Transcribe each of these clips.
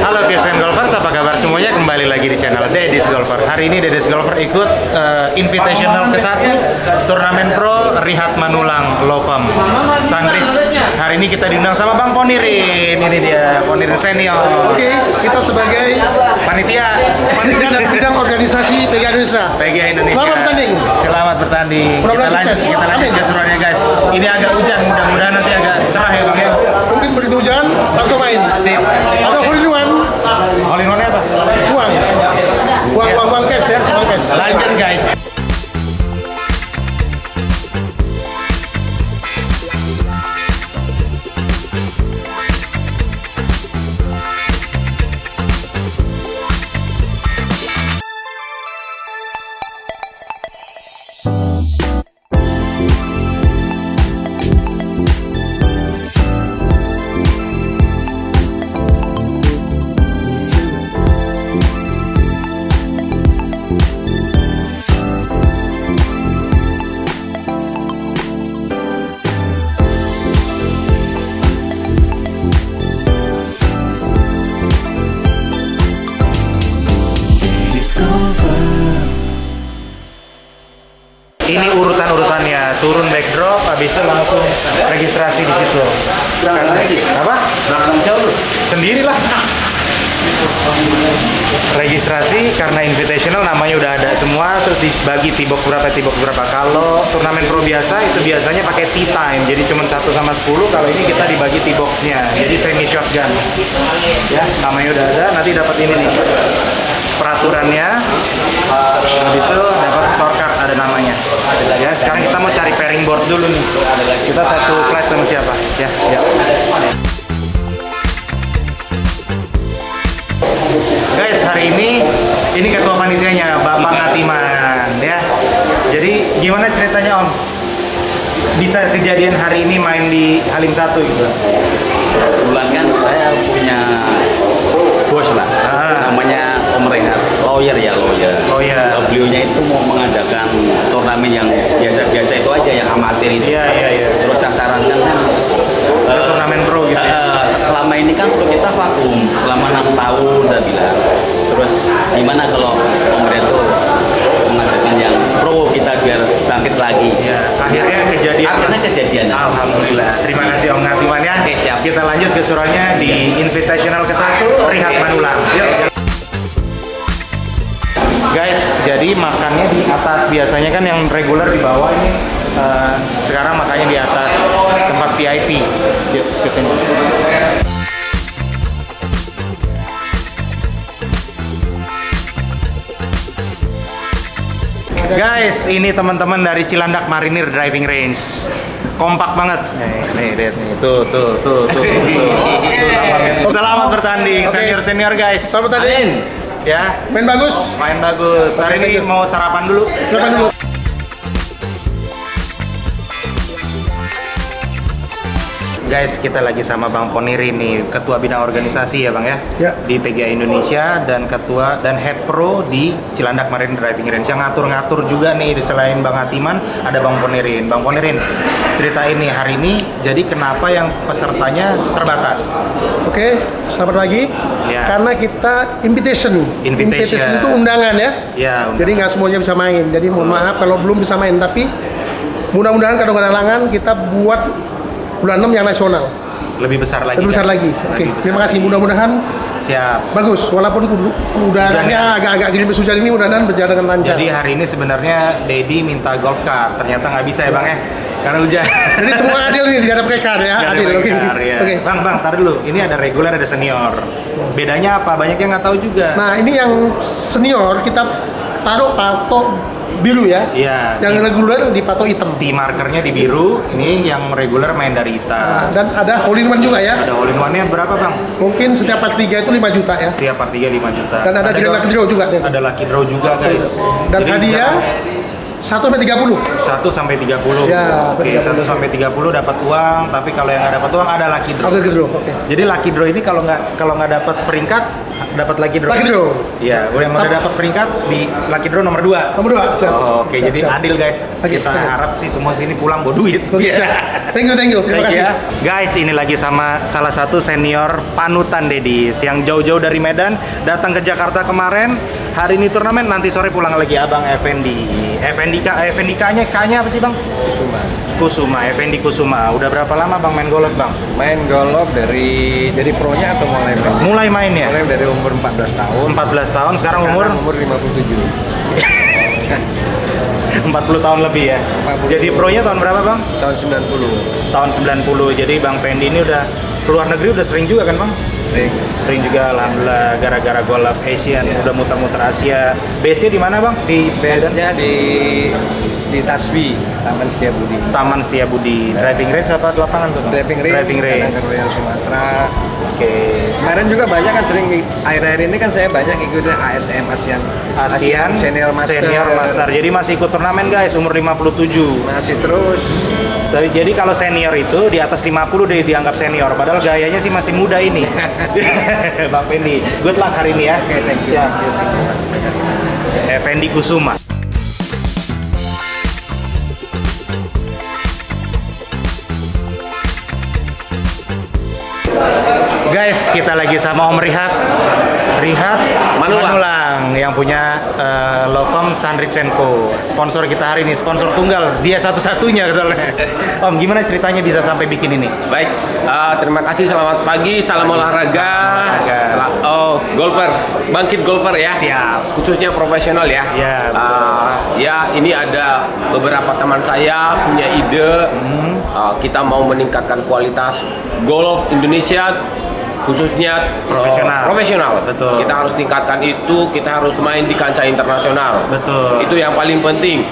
Halo Kirsten Golfers, apa kabar semuanya? Kembali lagi di channel Dedis Golfer. Hari ini Dedis Golfer ikut Invitational ke-1 Turnamen Pro Rihat Manulang Lovem Sangris. Hari ini kita diundang sama Bang Ponirin. Ini dia, Ponirin Senior. Oke, kita sebagai Panitia dan bidang organisasi PGA Indonesia. PGA Indonesia. Selamat bertanding. Selamat bertanding. Mudah-mudahan sukses. Kita lanjut Amin. keseruannya guys. Ini agak hujan, mudah-mudahan nanti agak cerah ya Bang ya. Mungkin begitu hujan, langsung main. Sip. Ada hole in one, All in one apa? uang cash ya, uang cash. Lanjut guys. Ini urutan-urutannya, turun backdrop, habis itu langsung registrasi di situ. Apa? Sendirilah. Registrasi karena invitational namanya udah ada semua, terus dibagi T-box berapa. Kalau turnamen pro biasa itu biasanya pakai T-time, jadi cuma 1 sama 10. Kalau ini kita dibagi T-boxnya, jadi semi shotgun. Ya, namanya udah ada, nanti dapat ini nih. Peraturannya, habis itu dapat scorecard ada namanya. Ya, sekarang kita mau cari pairing board dulu nih. Kita satu flight sama siapa? Ya. Guys, hari ini ketua panitianya Bapak Ngatiman ya. Jadi gimana ceritanya Om? Bisa kejadian hari ini main di Halim 1 gitu? Kebetulan kan saya punya bos lah, namanya Om Renat, lawyer. Oh iya. Beliaunya itu mau mengadakan turnamen yang biasa-biasa itu aja, yang amatir itu. Iya. Terus saya sarankan kan Turnamen pro gitu. selama ini kan pro kita vakum selama 6 tahun udah bilang. Terus gimana kalau pemerintah tuh mengadakan yang pro kita biar bangkit lagi. Ya, akhirnya kejadian. Alhamdulillah. Terima kasih Om Ngatiman ya. Oke, siap. Kita lanjut keseruannya di Invitational ke-1 Rihat Manulang. Yuk. Guys, jadi makannya di atas. Biasanya kan yang reguler di bawah ini. Sekarang makannya di atas tempat VIP. Yuk, ikutin. Guys, ini teman-teman dari Cilandak Marinir Driving Range. Kompak banget. Nih, lihat nih. Tuh. Selamat bertanding, senior guys. Selamat bertanding. Ya, Main bagus. main bagus. Hari ini mau sarapan dulu. Sarapan dulu. Guys, kita lagi sama Bang Ponirin nih, ketua bidang organisasi ya Bang ya? Ya. Di PGA Indonesia dan ketua dan head pro di Cilandak Marine Driving Range. Yang ngatur-ngatur juga nih, selain Bang Hatiman, ada Bang Ponirin. Bang Ponirin, ceritain nih hari ini, jadi kenapa yang pesertanya terbatas? Oke, selamat pagi. Ya. Karena kita invitation itu undangan ya. Ya, Jadi nggak semuanya bisa main. Jadi mohon maaf kalau belum bisa main, tapi mudah-mudahan kalau nggak ada halangan kita buat bulan 6 yang nasional. lebih besar lagi. Lebih besar guys. lagi. Oke, terima kasih. Mudah-mudahan Siap. bagus. Walaupun udaranya agak-agak gerimis hujan ini mudah-mudahan berjalan dengan lancar. Jadi hari ini sebenarnya Dedi minta golf cart, ternyata nggak bisa ya Bang ya? Karena hujan. Jadi semua adil nih, tidak ada prekar ya. Nggak ada Adil, oke. pengecar, ya. Oke. Bang, tar dulu. Ini ada reguler, ada senior. Bedanya apa? Banyak yang nggak tahu juga. Nah, ini yang senior kita taruh patok biru ya. Iya. Yang reguler di patok hitam. T markernya di biru. Ini yang reguler main dari hitam. Nah, dan ada hole in one juga ya. Ada all in one-nya berapa Bang? Mungkin setiap part 3 itu 5 juta ya. Setiap part 3 5 juta. Dan ada lucky draw juga. Ada lucky draw juga guys. Dan Jadi hadiah 1 sampai 30. 1 sampai 30. Ya, Oke, 1 30. sampai 30 dapat uang, tapi kalau yang nggak dapat uang ada lucky draw. Oke gitu. Oke. Jadi lucky draw ini kalau nggak dapat peringkat dapat lucky draw. Lucky draw. Iya, yang udah dapat peringkat di lucky draw nomor 2. Nomor 2. Siap. Oh, oke, Siap, jadi siap. adil guys. Oke, Kita siap. harap sih semua sini pulang bawa duit. Oke, Iya. siap. Thank you. Terima Thank kasih. you. Guys, ini lagi sama salah satu senior panutan Dedis yang jauh-jauh dari Medan datang ke Jakarta kemarin. Hari ini turnamen, nanti sore pulang lagi Abang Effendi. K-nya apa sih Bang? Kusuma, Effendi Kusuma. Udah berapa lama Bang main golf Bang? Main golf dari pronya atau mulai main? Mulai main ya? Mulai dari umur 14 tahun. 14 tahun, sekarang umur Sekarang umur 57. 40 tahun lebih ya? 40. Jadi pronya tahun berapa Bang? Tahun 90. Tahun 90, jadi Bang Fendi ini udah keluar negeri udah sering juga kan Bang? Sering juga alhamdulillah gara-gara golf Asian udah muter-muter Asia. Base-nya di mana Bang? Di Medan? Base-nya di Tasbi, Taman Setiabudi. Taman Setiabudi. Driving range apa lapangan tuh Bang? Driving range, Driving range. Karena Royal Sumatera. Oke. Kemarin juga banyak kan sering akhir-akhir ini kan saya banyak ikutin ASM ASEAN Senior Master. Senior Master. Jadi masih ikut turnamen guys, umur 57. Masih terus. Jadi kalau senior itu di atas 50 deh dianggap senior. Padahal gayanya sih masih muda ini. Bang Fendi. Good luck hari ini ya. Oke, thank you. Siap. Effendi Kusuma. Guys, kita lagi sama Om Rihat Manulang yang punya law firm Sandrich & Co. Sponsor kita hari ini, sponsor tunggal. Dia satu-satunya soalnya. Om, gimana ceritanya bisa sampai bikin ini? Baik, terima kasih. Selamat pagi, salam olahraga. Golfer, bangkit golfer ya. Siap. Khususnya profesional ya. Ya, Ya, ini ada beberapa teman saya punya ide. Kita mau meningkatkan kualitas golf Indonesia, khususnya profesional. Betul. Kita harus tingkatkan itu. Kita harus main di kancah internasional. Betul. Itu yang paling penting.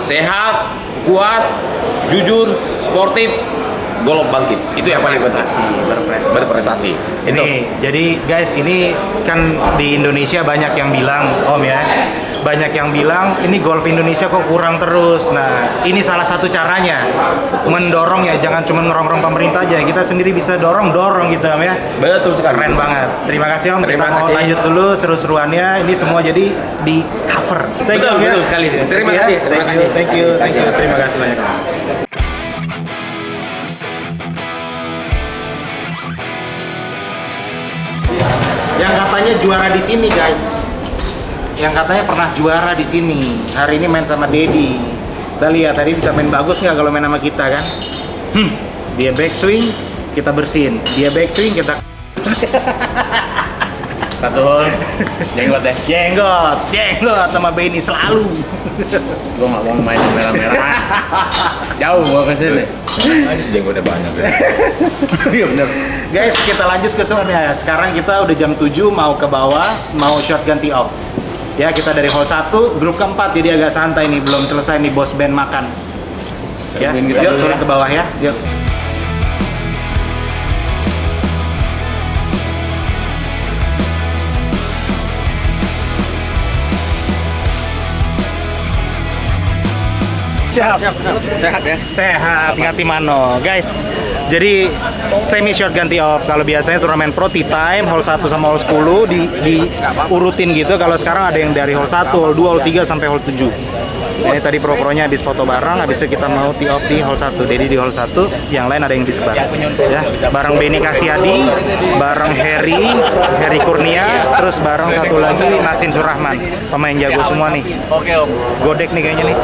Sehat, kuat, jujur, sportif. Golf bangkit, itu yang paling penting. Berprestasi. Ini jadi guys, ini kan di Indonesia banyak yang bilang Om ya, banyak yang bilang ini golf Indonesia kok kurang terus. Nah, ini salah satu caranya mendorong ya, jangan cuma ngerongrong pemerintah aja, kita sendiri bisa dorong gitu Om ya. Betul sekali. Keren banget. Terima kasih Om. Terima Kita mau kasih. lanjut dulu seru-seruannya. Ini semua jadi di cover. Thank you, Om, ya. Betul sekali. Terima Ya. kasih. Terima kasih. Thank you. Terima kasih banyak Om. Yang katanya juara di sini guys, yang katanya pernah juara di sini, hari ini main sama Dedi. Kita lihat tadi bisa main bagus nggak kalau main sama kita kan? Dia backswing, kita bersihin. Dia backswing, kita Satu hole, jenggot deh. jenggot sama Benny selalu. Gue nggak mau main merah-merah. Jauh gue ke sini. Jenggotnya banyak. Iya bener. Guys, kita lanjut ke soalnya. Sekarang kita udah jam 7 mau ke bawah, mau shot ganti off. Ya, kita dari hole 1, grup keempat, jadi agak santai nih, belum selesai nih bos band makan. Ya, Tungguin kita yuk dulu turun ya. ke bawah ya. Yuk. Siap. Sehat ya. Sehat, ngati mano. Guys, jadi semi short ganti off. Kalau biasanya turnamen pro tea time, hole 1 sama hole 10 diurutin gitu. Kalau sekarang ada yang dari hole 1, hole 2, hole 3 sampai hole 7. Ini tadi pro-pronya di foto bareng, habis itu kita mau tee off di hole 1. Jadi di hole 1, yang lain ada yang disebar. Ya, bareng Benny Kasyadi, bareng Heri Kurnia, terus bareng satu lagi Nasin Surahman. Pemain jago semua nih. Oke Om. Godek nih kayaknya nih.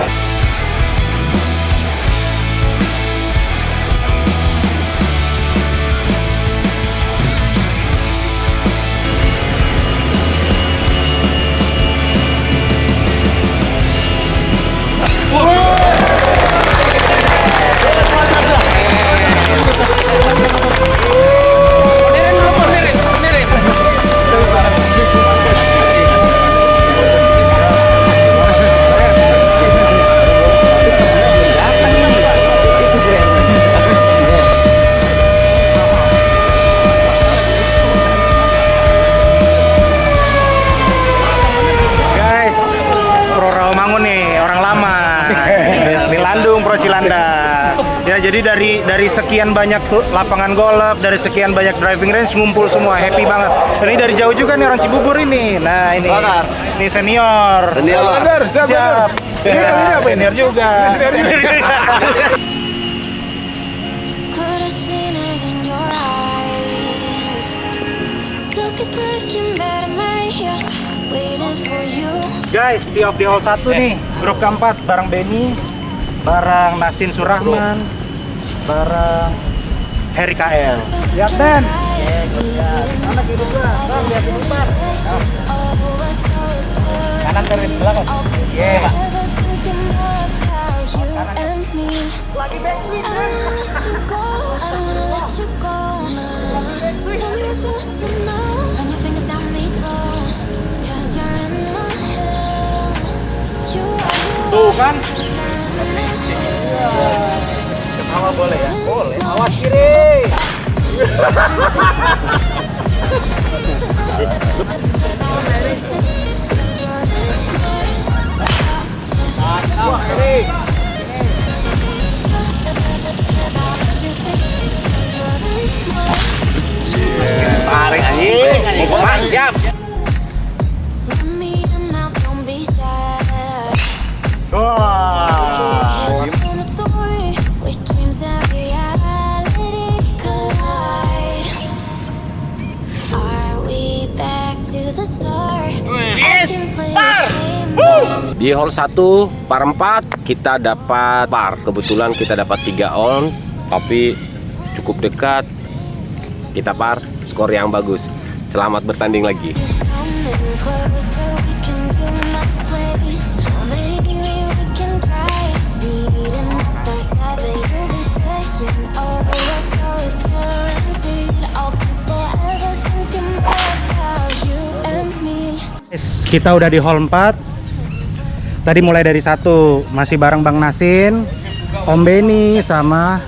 jadi dari sekian banyak tuh lapangan golf, dari sekian banyak driving range ngumpul semua, happy banget. Ini dari jauh juga nih orang Cibubur ini. Nah ini, ini senior. Bener, siap. Ini senior juga. Could have seen it in your eyes. Took a second, but I'm right here, waiting for you. Guys, tee off di hole 1 nih, grup keempat bareng Benny, bareng Nasin Surahman, bareng Harry KL. Lihat Ben. Anak hidup gua, Bang, lihat hidup Bang. Kanan terus belakang. Iya, Pak. I don't wanna let you go. I don't wanna let you go. Tell me what you want to know. Run your fingers down me slow. 'Cause you're in my head. You are. Tuh kan, 'Cause you're in my head. ketawa boleh ya? Boleh. Awas kiri. Awas kiri. Tarik anjing. Bang, siap. Let me in now, don't be sad. Wah. Lost in a story, where dreams and reality collide. Are we back to the start? I can play a game, but I'm Di hole 1 par 4 kita dapat par. Kebetulan kita dapat 3 on, tapi cukup dekat. Kita par, skor yang bagus. Selamat bertanding lagi. coming closer. We can do my place. Maybe we can try meeting up by 7. You'll be saying, oh, so it's guaranteed. I'll be forever thinking about you and me. Guys, kita udah di hole 4. Tadi mulai dari 1 masih bareng Bang Nasin, Om Benny sama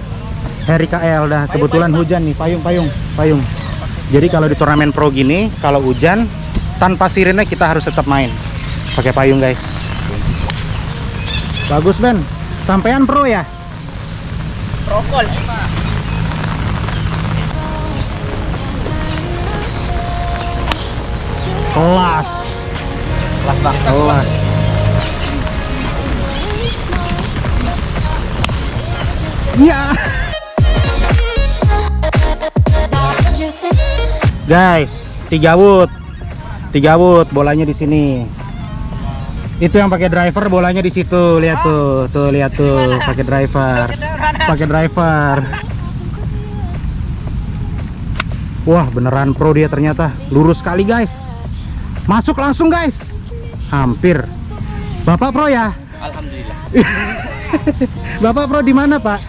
Harry KL. Udah kebetulan hujan nih, payung. Jadi kalau di turnamen pro gini, kalau hujan tanpa sirine kita harus tetap main pakai payung, guys. Bagus Ben, sampean pro ya? Kelas. Kelas. Ya. Guys, 3 wood bolanya di sini. Itu yang pakai driver, bolanya di situ. Lihat tuh, lihat tuh, pakai driver. Wah, beneran pro dia ternyata. Lurus sekali, guys. Masuk langsung, guys. Hampir. Bapak pro ya? Alhamdulillah. Bapak pro di mana, Pak?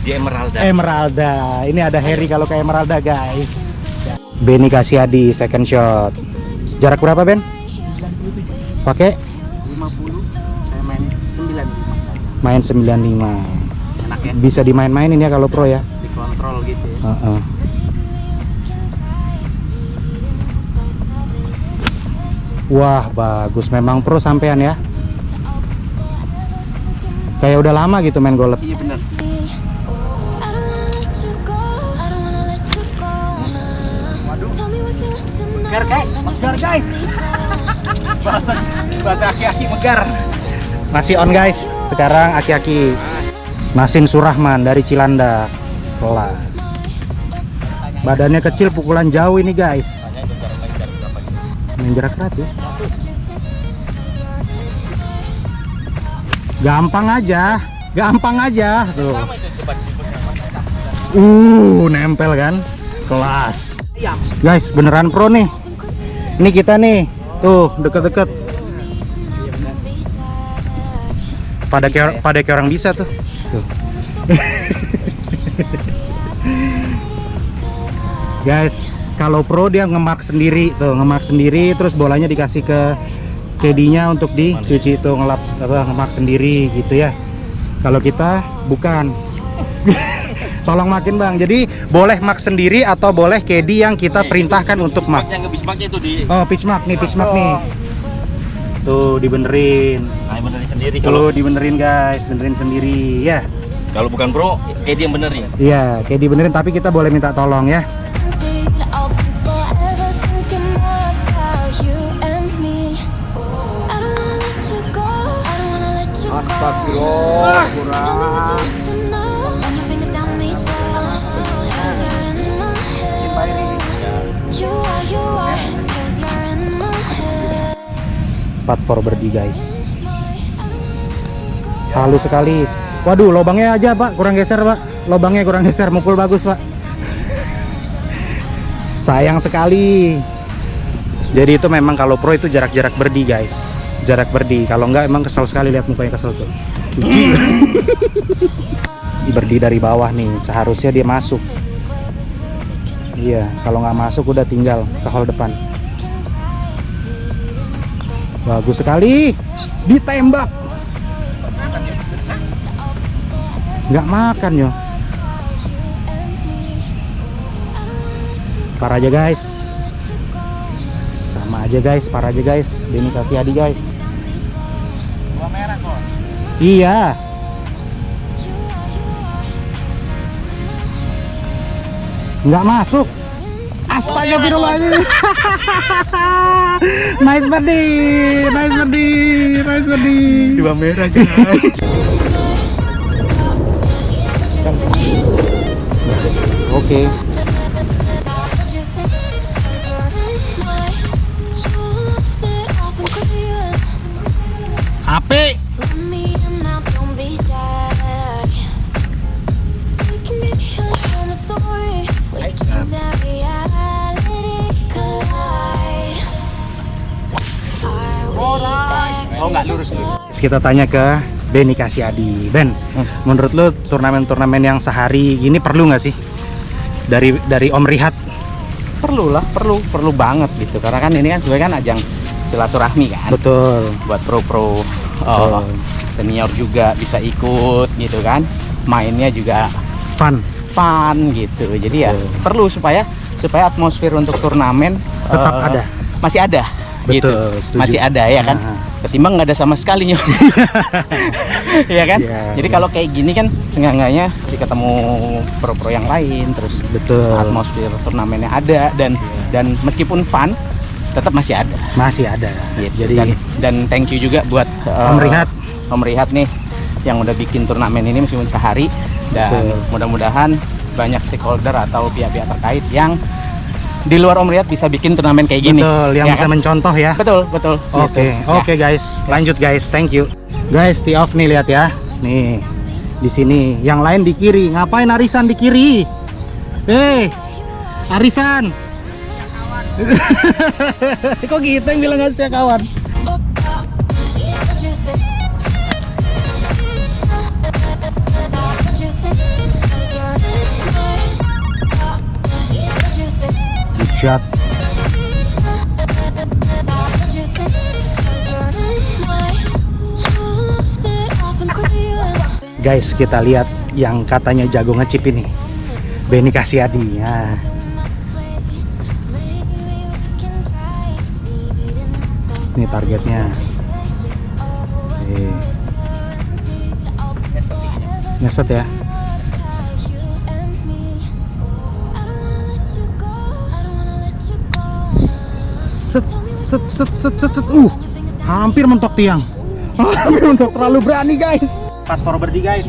Di Emeralda. Emeralda. Ini ada Harry kalau ke Emeralda, guys. Benny Kasiadi second shot. Jarak berapa, Ben? Pakai 50. Saya main 95. main 95. Enak ya? Bisa dimain-mainin ya kalau pro ya. Dikontrol gitu ya. Wah, bagus memang pro sampean ya. Kayak udah lama gitu main golf. Iya benar. I don't wanna let you go. I don't wanna let you go. Tell me what you want to know. Megar, guys. Megar, guys. Bahasa aki-aki megar. Masih on, guys. Sekarang aki-aki. Nasin Surahman dari Cilandak. Kelas. Badannya kecil, pukulan jauh ini, guys. Main jarak 100. Gampang aja tuh. Nempel kan? Kelas. Guys, beneran pro nih. Ini kita nih. Tuh, deket-deket. Pada kayak orang bisa tuh. Guys, kalau pro dia nge-mark sendiri tuh, terus bolanya dikasih ke caddy-nya untuk dicuci tuh, nge-mark sendiri gitu ya. Kalau kita bukan. Tolong makin Bang. Jadi boleh mark sendiri atau boleh caddy yang kita perintahkan untuk mark. Yang nge-pitchmarknya itu di. Oh, pitch mark nih. Tuh dibenerin. Nah, benerin sendiri Tuh dibenerin guys, benerin sendiri ya. Kalau bukan pro, Edi yang benerin. Iya, kayak dibenerin, tapi kita boleh minta tolong ya. I'll be forever thinking about you and me. I don't wanna let you go. I don't wanna let you go. Astagfirullah, Tell me what you want to know. Run your fingers down me slow. 'Cause you're in my head. You are. 'Cause you're in my head. 4 birdie guys. Halus sekali. Waduh, lobangnya aja Pak, kurang geser Pak. Lobangnya kurang geser, mukul bagus Pak. Sayang sekali. Jadi itu memang kalau pro itu jarak-jarak birdie guys. Jarak birdie. Kalau enggak emang kesel sekali, lihat mukanya kesel tuh. Birdie dari bawah nih, seharusnya dia masuk. Iya, kalau nggak masuk udah tinggal ke hole depan. Bagus sekali, ditembak. Nggak makan yo. Par aja guys. Sama aja guys, par aja guys. Denny kasih Adi guys. Dua merah kok. Iya. Nggak masuk. Astagfirullahaladzim. Nice birdie, nice birdie, nice birdie. 2 merah guys. Oke. Ape. Oh nggak lurus. Kita tanya ke Denny Cassiadi. Ben, menurut lu turnamen-turnamen yang sehari gini perlu nggak sih? Dari Om Rihat? Perlu lah, perlu banget gitu. Karena kan ini kan sebenarnya kan ajang silaturahmi kan. Betul. Buat pro-pro senior juga bisa ikut gitu kan. Mainnya juga Fun. gitu. Jadi ya perlu supaya atmosfer untuk turnamen Tetap ada. Masih ada. Gitu. Betul, setuju. Masih ada ya kan. Ketimbang nggak ada sama sekali ya. Iya kan. Iya, Jadi iya. kalau kayak gini kan seenggaknya sih ketemu pro-pro yang lain, terus Betul. atmosfer turnamennya ada dan meskipun fun tetap masih ada. Masih ada. Gitu. Jadi Dan thank you juga buat Om Rihat. Om Rihat nih yang udah bikin turnamen ini meskipun sehari, dan Betul. mudah-mudahan banyak stakeholder atau pihak-pihak terkait yang di luar Om Rihat bisa bikin turnamen kayak gini. betul, yang ya bisa kan? mencontoh ya. Betul. Oke, Gitu. oke guys, lanjut guys, thank you. Guys, tee off nih, lihat ya. Nih, di sini, yang lain di kiri. Ngapain arisan di kiri? Arisan. Kok gitu yang bilang nggak setia kawan? Good shot. Guys, kita lihat yang katanya jago ngechip ini, Denny Cassiadi. Ya. Ini targetnya. Ngeset ya. Set. Hampir mentok tiang. Hampir mentok, terlalu berani guys. Pas for birdie guys.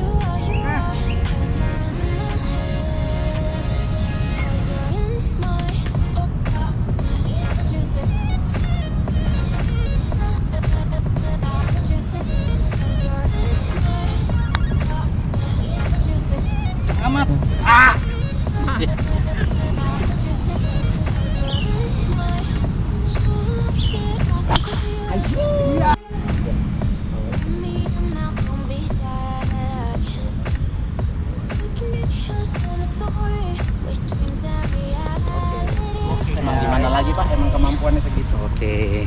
Emang gimana lagi Pak, emang kemampuannya segitu. Oke.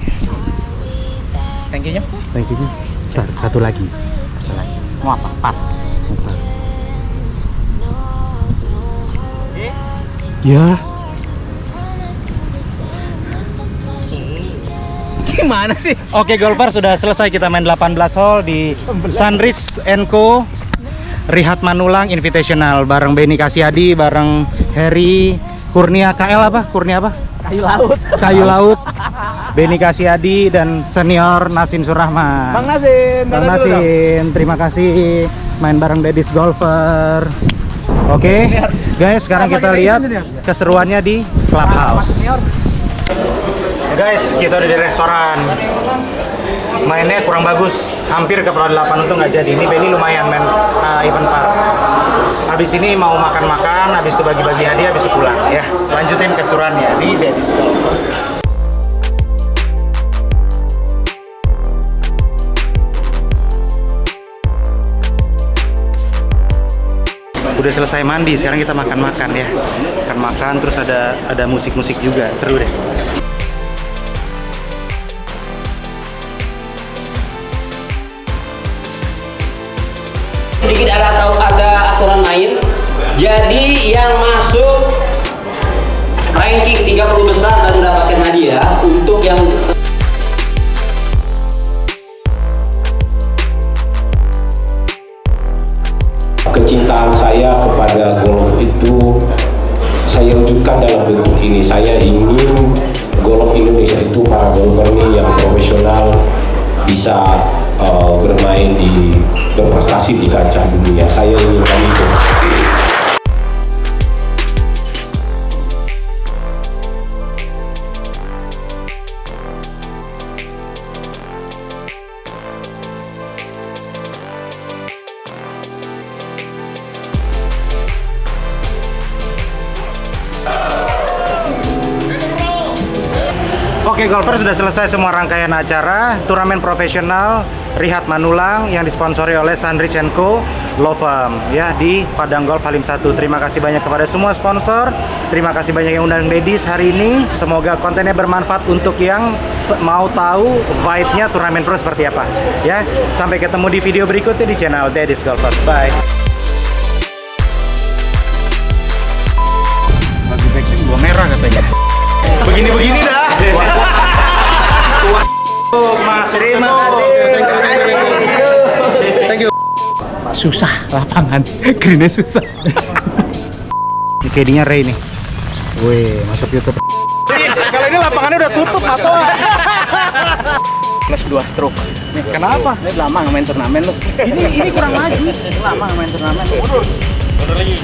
Thank you-nya. Thank you. Bentar, satu lagi. Mau apa? Pat. Ya. Gimana sih? Oke, golfer, sudah selesai kita main 18 hole di Sunridge Co. Rihat Manulang Invitational bareng Benny Kasyadi, bareng Heri Kurnia KL apa? Kurnia apa? Kayu laut. Kayu Laut. Benny Kasyadi dan senior Nasin Surahman. Bang Nasin. Bang dadah dulu dong. Nasin, terima kasih main bareng Daddy's Golfer. Oke, guys, sekarang kita lihat keseruannya di Clubhouse. Guys, kita udah di restoran. Mainnya kurang bagus, hampir ke Pro 8 untuk nggak jadi. Ini Benny lumayan main event park. Habis ini mau makan-makan, habis itu bagi-bagi hadiah, habis itu pulang ya. Lanjutin keseruannya di Daddy's Golfer. Udah selesai mandi, sekarang kita makan-makan ya. Makan-makan, terus ada musik-musik juga, seru deh. Sedikit ada aturan main. Jadi yang masuk ranking 30 besar dan mendapatkan hadiah untuk yang kecintaan saya kepada golf itu saya wujudkan dalam bentuk ini. Saya ingin golf Indonesia itu para golfer ini yang profesional bisa bermain berprestasi di kancah dunia. Saya inginkan itu. Oke, golfer, sudah selesai semua rangkaian acara turnamen profesional Rihat Manulang yang disponsori oleh Sandrich & Co. Law Firm ya di Padang Golf Halim 1. Terima kasih banyak kepada semua sponsor. Terima kasih banyak yang undang Daddies hari ini. Semoga kontennya bermanfaat untuk yang mau tahu vibe-nya turnamen pro seperti apa ya. Sampai ketemu di video berikutnya di channel Daddies Golfer. Bye. Lagi vaksin gua merah katanya. Begini-begini dah. Mas, terima kasih. Thank you. Susah lapangan. Greennya susah. Ini kayaknya Ray nih. Wih, masuk YouTube. Kalau ini lapangannya udah tutup atau? Plus 2 stroke. Nih, kenapa? Ini lama nggak main turnamen lu. Ini kurang maju. Lama nggak main turnamen. Mundur lagi.